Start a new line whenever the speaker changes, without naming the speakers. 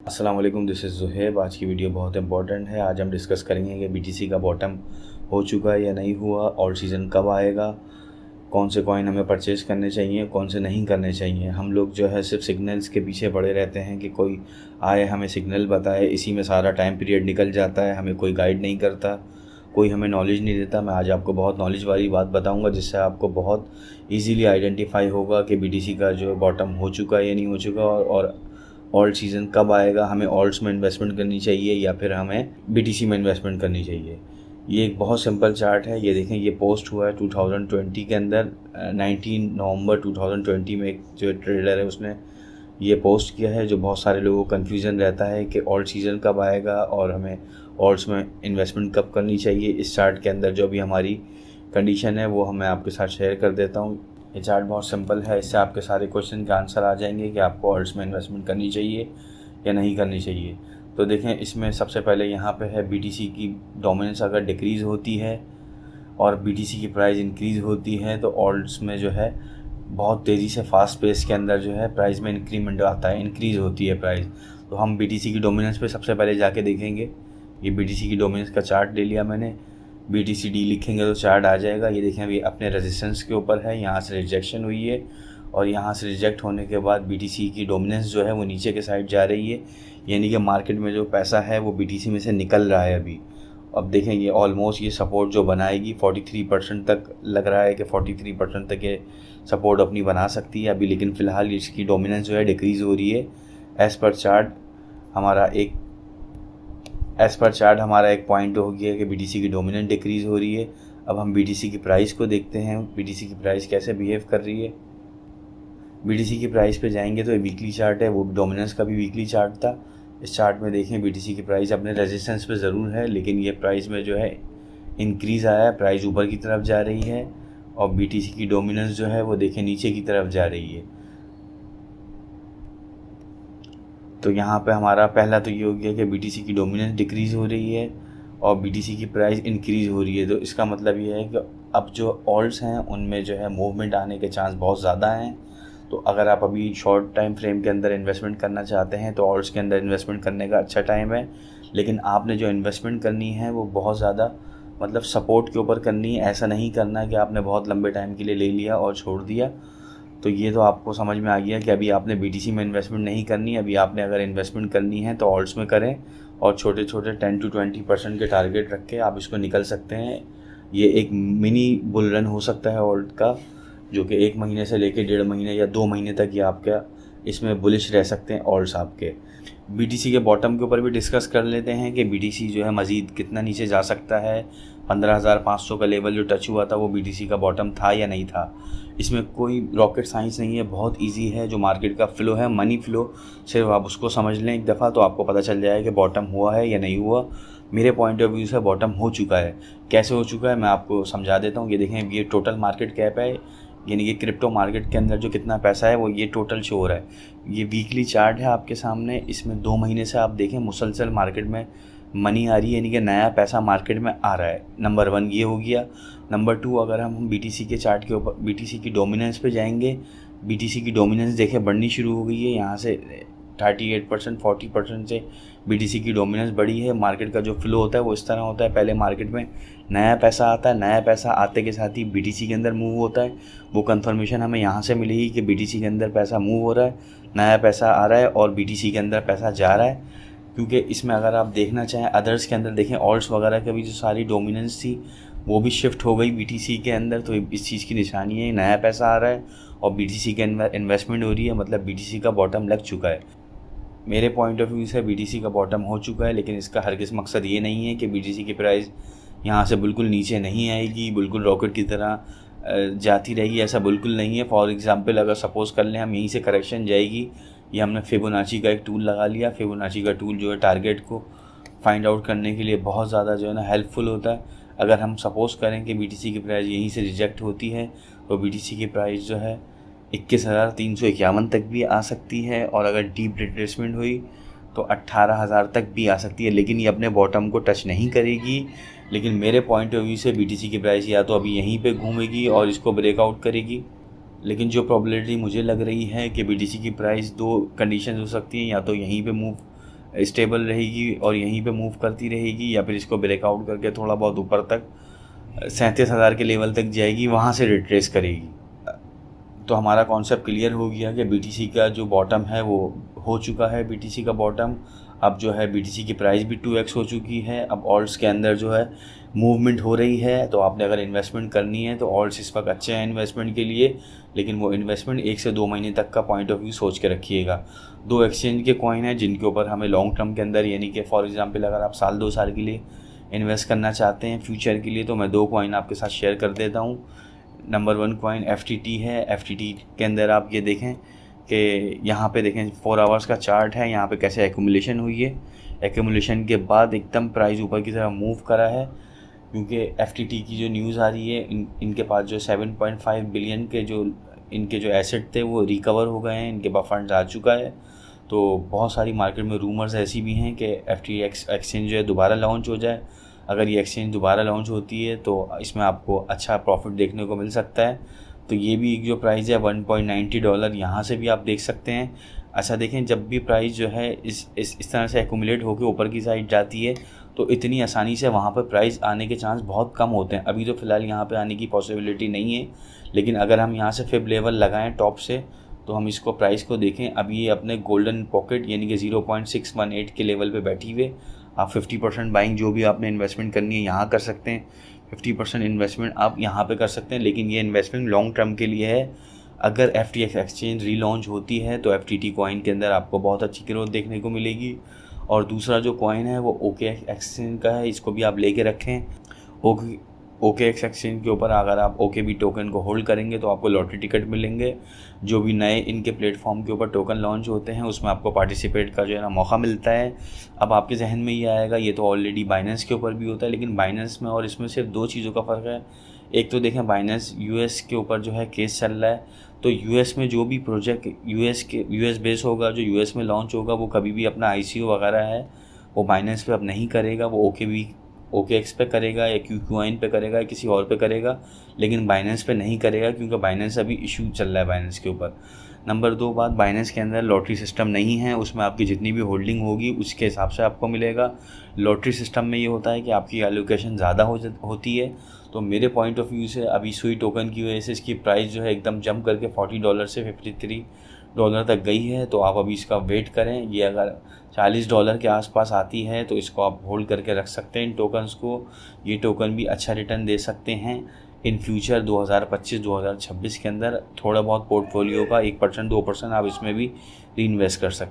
अस्सलाम वालेकुम, this is Zuhaib. आज की वीडियो बहुत इंपॉर्टेंट है। आज हम डिस्कस करेंगे कि बीटीसी का बॉटम हो चुका है या नहीं हुआ, और सीज़न कब आएगा, कौन से कॉइन हमें परचेज़ करने चाहिए, कौन से नहीं करने चाहिए। हम लोग जो है सिर्फ सिग्नल्स के पीछे पड़े रहते हैं कि कोई आए हमें सिग्नल बताए, इसी में सारा टाइम पीरियड निकल जाता है। हमें कोई गाइड नहीं करता, कोई हमें नॉलेज नहीं देता। मैं आज आपको बहुत नॉलेज वाली बात बताऊंगा जिससे आपको बहुत इजीली आइडेंटिफाई होगा कि बीटीसी का जो बॉटम हो चुका है या नहीं हो चुका, और ऑल्ट सीज़न कब आएगा, हमें ऑल्ट्स में इन्वेस्टमेंट करनी चाहिए या फिर हमें बीटीसी में इन्वेस्टमेंट करनी चाहिए। ये एक बहुत सिंपल चार्ट है। ये देखें, ये पोस्ट हुआ है 2020 के अंदर। 19 नवंबर 2020 में एक जो ट्रेडर है उसने ये पोस्ट किया है। जो बहुत सारे लोगों को कन्फ्यूज़न रहता है कि ऑल्ट सीज़न कब आएगा और हमें ऑल्ट्स में इन्वेस्टमेंट कब करनी चाहिए। इस चार्ट के अंदर जो भी हमारी कंडीशन है वो मैं आपके साथ शेयर कर देता हूँ। ये चार्ट बहुत सिंपल है, इससे आपके सारे क्वेश्चन के आंसर आ जाएंगे कि आपको ऑल्ट्स में इन्वेस्टमेंट करनी चाहिए या नहीं करनी चाहिए। तो देखें, इसमें सबसे पहले यहाँ पे है बीटीसी की डोमिनेंस अगर डिक्रीज़ होती है और बीटीसी की प्राइस इंक्रीज़ होती है तो ऑल्ट्स में जो है बहुत तेज़ी से फास्ट पेस के अंदर जो है प्राइस में इंक्रीमेंट आता है, इंक्रीज़ होती है प्राइस। तो हम बीटीसी की डोमिनेंस पे सबसे पहले जाके देखेंगे। ये बीटीसी की डोमिनेंस का चार्ट ले लिया मैंने। BTCD लिखेंगे तो चार्ट आ जाएगा। ये देखें, अभी अपने रेजिस्टेंस के ऊपर है, यहाँ से रिजेक्शन हुई है और यहाँ से रिजेक्ट होने के बाद BTC की डोमिनेंस जो है वो नीचे के साइड जा रही है, यानी कि मार्केट में जो पैसा है वो BTC में से निकल रहा है अभी। अब देखें, ये ऑलमोस्ट ये सपोर्ट जो बनाएगी 43% तक लग रहा है कि 43% तक ये सपोर्ट अपनी बना सकती है अभी। लेकिन फ़िलहाल इसकी डोमिनेंस जो है डिक्रीज़ हो रही है। एज़ पर चार्ट हमारा एक पॉइंट हो गया कि बीटीसी की डोमिनेंस डिक्रीज़ हो रही है। अब हम बीटीसी की प्राइस को देखते हैं, बीटीसी की प्राइस कैसे बिहेव कर रही है। बीटीसी की प्राइस पे जाएंगे तो ये वीकली चार्ट है, वो डोमिनेंस का भी वीकली चार्ट था। इस चार्ट में देखें, बीटीसी की प्राइस अपने रेजिस्टेंस पे ज़रूर है, लेकिन ये प्राइस में जो है इंक्रीज़ आया है, प्राइस ऊपर की तरफ जा रही है। और बीटीसी की डोमिनेंस जो है वो देखें नीचे की तरफ जा रही है। तो यहाँ पे हमारा पहला तो ये हो गया कि बीटीसी की डोमिनेंस डिक्रीज़ हो रही है और बीटीसी की प्राइस इंक्रीज़ हो रही है। तो इसका मतलब ये है कि अब जो ऑल्ट्स हैं उनमें जो है मूवमेंट आने के चांस बहुत ज़्यादा हैं। तो अगर आप अभी शॉर्ट टाइम फ्रेम के अंदर इन्वेस्टमेंट करना चाहते हैं तो ऑल्ट्स के अंदर इन्वेस्टमेंट करने का अच्छा टाइम है। लेकिन आपने जो इन्वेस्टमेंट करनी है वो बहुत ज़्यादा मतलब सपोर्ट के ऊपर करनी है। ऐसा नहीं करना कि आपने बहुत लंबे टाइम के लिए ले लिया और छोड़ दिया। तो ये तो आपको समझ में आ गया कि अभी आपने बीटीसी में इन्वेस्टमेंट नहीं करनी है। अभी आपने अगर इन्वेस्टमेंट करनी है तो ऑल्ट्स में करें और छोटे छोटे 10 to 20% के टारगेट रख के आप इसको निकल सकते हैं। ये एक मिनी बुल रन हो सकता है ऑल्ट का, जो कि 1 महीने से लेकर 1.5 महीने या 2 महीने तक ये आपका इसमें बुलिश रह सकते हैं ऑल्ट्स आपके। बीटीसी के बॉटम के ऊपर भी डिस्कस कर लेते हैं कि बीटीसी जो है मज़ीद कितना नीचे जा सकता है। 15,500 का लेवल जो टच हुआ था वो बीटीसी का बॉटम था या नहीं था। इसमें कोई रॉकेट साइंस नहीं है, बहुत इजी है। जो मार्केट का फ़्लो है, मनी फ़्लो, सिर्फ आप उसको समझ लें एक दफ़ा तो आपको पता चल जाएगा कि बॉटम हुआ है या नहीं हुआ। मेरे पॉइंट ऑफ व्यू से बॉटम हो चुका है। कैसे हो चुका है मैं आपको समझा देता हूँ। ये देखें, ये टोटल मार्केट कैप है, यानी कि क्रिप्टो मार्केट के अंदर जो कितना पैसा है वो ये टोटल शो हो रहा है। ये वीकली चार्ट है आपके सामने। इसमें 2 महीने से आप देखें मुसलसल मार्केट में मनी आ रही है, यानी कि नया पैसा मार्केट में आ रहा है। नंबर 1 ये हो गया। नंबर 2, अगर हम बीटीसी के चार्ट के ऊपर बीटीसी की डोमिनेंस पे जाएंगे, बीटीसी की डोमिनेंस देखें बढ़नी शुरू हो गई है। यहाँ से 38% 40% से बीटीसी की डोमिनेंस बढ़ी है। मार्केट का जो फ्लो होता है वो इस तरह होता है, पहले मार्केट में नया पैसा आता है, नया पैसा आते के साथ ही बीटीसी के अंदर मूव होता है। वो कंफर्मेशन हमें यहाँ से मिलेगी कि बीटीसी के अंदर पैसा मूव हो रहा है, नया पैसा आ रहा है और बीटीसी के अंदर पैसा जा रहा है। क्योंकि इसमें अगर आप देखना चाहें अदर्स के अंदर देखें, ऑल्ट्स वगैरह की भी जो सारी डोमिनेंस थी वो भी शिफ्ट हो गई बीटीसी के अंदर। तो इस चीज़ की निशानी है, नया पैसा आ रहा है और बीटीसी के अंदर इन्वेस्टमेंट हो रही है, मतलब बीटीसी का बॉटम लग चुका है। मेरे पॉइंट ऑफ व्यू से बीटीसी का बॉटम हो चुका है, लेकिन इसका हरगिज़ मकसद ये नहीं है कि बीटीसी की प्राइस यहाँ से बिल्कुल नीचे नहीं आएगी, बिल्कुल रॉकेट की तरह जाती रहेगी, ऐसा बिल्कुल नहीं है। फॉर एग्जांपल, अगर सपोज़ कर लें हम यहीं से करेक्शन जाएगी, ये हमने फिबोनाची का एक टूल लगा लिया। फिबोनाची का टूल जो है टारगेट को फाइंड आउट करने के लिए बहुत ज़्यादा जो है ना हेल्पफुल होता है। अगर हम सपोज़ करें कि बीटीसी की प्राइस यहीं से रिजेक्ट होती है तो बीटीसी की प्राइस जो है 21,351 तक भी आ सकती है, और अगर डीप रिट्रेसमेंट हुई तो 18,000 तक भी आ सकती है। लेकिन ये अपने बॉटम को टच नहीं करेगी। लेकिन मेरे पॉइंट ऑफ व्यू से बीटीसी की प्राइस या तो अभी यहीं पे घूमेगी और इसको ब्रेकआउट करेगी। लेकिन जो प्रोबेबिलिटी मुझे लग रही है कि बीटीसी की प्राइस 2 कंडीशन हो सकती हैं, या तो यहीं पे मूव स्टेबल रहेगी और यहीं पे मूव करती रहेगी, या फिर इसको ब्रेकआउट करके थोड़ा बहुत ऊपर तक 37,000 के लेवल तक जाएगी, वहाँ से रिट्रेस करेगी। तो हमारा कॉन्सेप्ट क्लियर हो गया कि बीटीसी का जो बॉटम है वो हो चुका है, बीटीसी का बॉटम। अब जो है बीटीसी की प्राइस भी 2x हो चुकी है। अब ऑल्ट्स के अंदर जो है मूवमेंट हो रही है, तो आपने अगर इन्वेस्टमेंट करनी है तो ऑल्ट्स इस वक्त अच्छे हैं इन्वेस्टमेंट के लिए, लेकिन वो इन्वेस्टमेंट 1 से 2 महीने तक का पॉइंट ऑफ व्यू सोच के रखिएगा। 2 एक्सचेंज के कॉइन हैं जिनके ऊपर हमें लॉन्ग टर्म के अंदर, यानी कि फॉर एग्जांपल अगर आप साल 2 साल के लिए इन्वेस्ट करना चाहते हैं फ्यूचर के लिए, तो मैं 2 कॉइन आपके साथ शेयर कर देता हूँ। नंबर 1 कॉइन FTT है। FTT के अंदर आप ये देखें कि यहाँ पे देखें 4 आवर्स का चार्ट है, यहाँ पे कैसे एक्यूमुलेशन हुई है। एक्यूमुलेशन के बाद एकदम प्राइस ऊपर की तरफ मूव करा है, क्योंकि FTT की जो न्यूज़ आ रही है, इनके पास जो 7.5 बिलियन के जो इनके जो एसेट थे वो रिकवर हो गए हैं, इनके पास फंड्स आ चुका है। तो बहुत सारी मार्केट में रूमर्स ऐसी भी हैं कि FTX एक्सचेंज जो है दोबारा लॉन्च हो जाए। अगर ये एक्सचेंज दोबारा लॉन्च होती है तो इसमें आपको अच्छा प्रॉफिट देखने को मिल सकता है। तो ये भी जो प्राइस है $1.90, यहाँ से भी आप देख सकते हैं। अच्छा देखें, जब भी प्राइस जो है इस तरह से एक्यूमुलेट होकर ऊपर की साइड जाती है तो इतनी आसानी से वहाँ पर प्राइस आने के चांस बहुत कम होते हैं। अभी तो फ़िलहाल यहाँ पे आने की पॉसिबिलिटी नहीं है, लेकिन अगर हम यहाँ से फिब लेवल लगाएं टॉप से, तो हम इसको प्राइस को देखें, अभी ये अपने गोल्डन पॉकेट यानी कि 0.618 के लेवल पे बैठी हुए। आप 50% बाइंग जो भी आपने इन्वेस्टमेंट करनी है यहाँ कर सकते हैं, 50% इन्वेस्टमेंट आप यहाँ पे कर सकते हैं, लेकिन ये इन्वेस्टमेंट लॉन्ग टर्म के लिए है। अगर FTX एक्सचेंज रीलॉन्च होती है तो FTT कॉइन के अंदर आपको बहुत अच्छी ग्रोथ देखने को मिलेगी। और दूसरा जो कॉइन है वो OKX एक्सचेंज का है, इसको भी आप लेके रखें। OKX एक्सचेंज के ऊपर अगर आप OKB टोकन को होल्ड करेंगे तो आपको लॉटरी टिकट मिलेंगे। जो भी नए इनके प्लेटफॉर्म के ऊपर टोकन लॉन्च होते हैं उसमें आपको पार्टिसिपेट का जो है ना मौका मिलता है। अब आपके जहन में ये आएगा, ये तो ऑलरेडी बाइनेंस के ऊपर भी होता है, लेकिन बाइनेंस में और इसमें सिर्फ 2 चीज़ों का फ़र्क है। एक तो देखें, बाइनेंस US के ऊपर जो है केस चल रहा है, तो US में जो भी प्रोजेक्ट US बेस होगा, जो US में लॉन्च होगा, वो कभी भी अपना ICO वगैरह है वो बाइनेंस पे अब नहीं करेगा, वो OKX पे करेगा या QQoin पे करेगा या किसी और पे करेगा, लेकिन बाइनेंस पे नहीं करेगा, क्योंकि बाइनेंस अभी इशू चल रहा है बाइनेंस के ऊपर। नंबर 2 बात, बाइनेंस के अंदर लॉटरी सिस्टम नहीं है, उसमें आपकी जितनी भी होल्डिंग होगी उसके हिसाब से आपको मिलेगा। लॉटरी सिस्टम में ये होता है कि आपकी एलोकेशन ज़्यादा होती है। तो मेरे पॉइंट ऑफ व्यू से अभी सुई टोकन की वजह से इसकी प्राइस जो है एकदम जंप करके $40 से $53 तक गई है। तो आप अभी इसका वेट करें, ये अगर $40 के आसपास आती है तो इसको आप होल्ड करके रख सकते हैं इन टोकन्स को। ये टोकन भी अच्छा रिटर्न दे सकते हैं इन फ्यूचर 2025-2026 के अंदर। थोड़ा बहुत पोर्टफोलियो का 1% 2% आप इसमें भी री इन्वेस्ट कर सकते हैं।